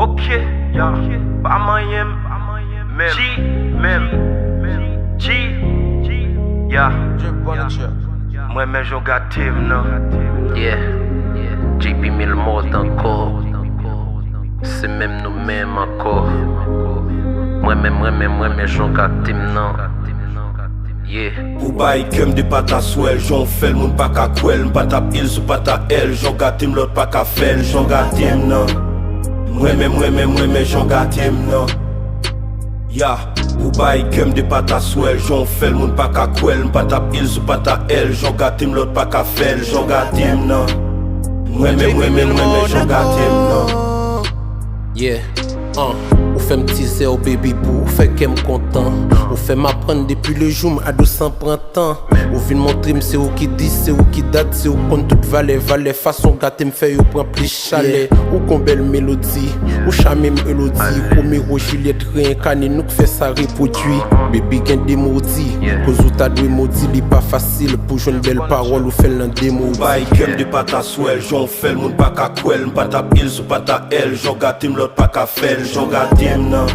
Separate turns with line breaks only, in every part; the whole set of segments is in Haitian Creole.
Ok, ya, pas moyen, même, G, ya, moi-même j'en gâté, non.
Yeah, JP mille mots encore. C'est même nous-mêmes encore. Moi-même j'en gâté, non. Yeah.
Ou bail kem de pata swell, j'en fais le monde pas qu'à quel, m'pata il sous pata elle, j'en gâté l'autre pas qu'à faire, j'en gâté non. Moi-même j'en gâté non. Ya, ou bail kem de pata swell, j'en fais le monde pas qu'à quel, m'pata il sous pata elle, j'en gâté l'autre pas qu'à faire, j'en gâté non. Moi-même j'en gâté non.
Yeah, ou fait m'teaser au baby boo, ou fait qu'elle content. Ou fait m'apprendre depuis le jour, à 200 printemps. Ou vin montrer c'est où qui dit, c'est où qui date, c'est où compte toute valet façon gâté m'fait ou prend plus chalet. Ou qu'on belle mélodie, ou chamé mélodie, Romero Juliette réincarné, nous fait ça reproduit. Baby gain des maudits, cause ou t'as deux maudits, li pas facile pour jouer une belle parole ou faire l'un des mots.
Bail kem de pata swell, j'en fais le monde pas qu'à quel, m'pata il sous pata elle, j'en gâté l'autre pas qu'à faire, j'en gâté non.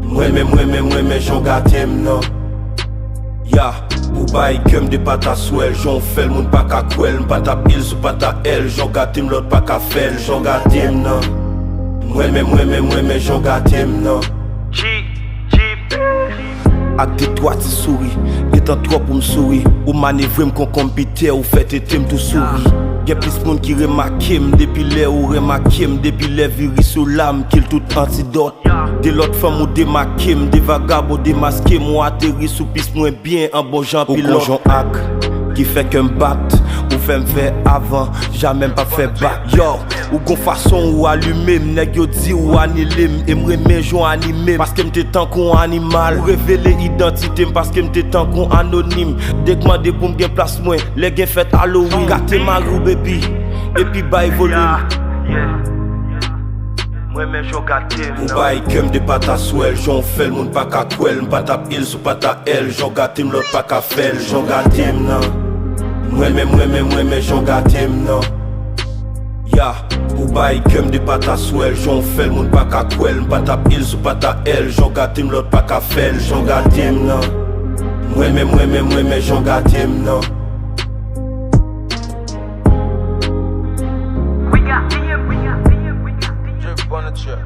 Moi-même j'en gâté non. Ya, ou bail kem de pata swell, j'en fais le monde pas qu'à quel, m'pata il sous pata elle, j'en gâté l'autre pas qu'à faire, j'en gâté non. Moi-même j'en gâté non. Ak de toi ti souri, getan trop pour m'souri. Ou manevre m'kon kompite ou fait ete m'tou souri. Gen plus moun ki remarke m, depi le ou remarke m, depi le viri sou l'âme, kil tout antidote. De l'autre femme ou démarqué m, de vagabo démasqué m, ou atterri sous piste moins bien en bon Jean pilote. Ou konjon ak, qui fait qu'un bat, ou fait m'fait avant, jamais pas fait back. Yo, ou gon façon ou allumer m, nèg yo di ou annulé m, et m'remet jon animé, parce que m'te tant qu'on animal. Ou révéler identité m, parce que m'te tant qu'on anonyme. Dès que m'ande pour m'gen place moins, les gen fête Halloween. Gâté marou baby, et puis bye volume.
Moi-même j'en gâté,
ou bail kem de pata swell, j'en fais le monde pas qu'à quel, m'pata il sous pata elle, j'en gâté l'autre pas qu'à faire, j'en gâté non. Moi-même j'en gâté non. Ya, ou bail kem de pata swell, j'en fais le monde pas qu'à quel, m'pata il sous pata elle, j'en gâté l'autre pas qu'à faire, j'en gâté non. Moi-même j'en gâté non.
on the trip.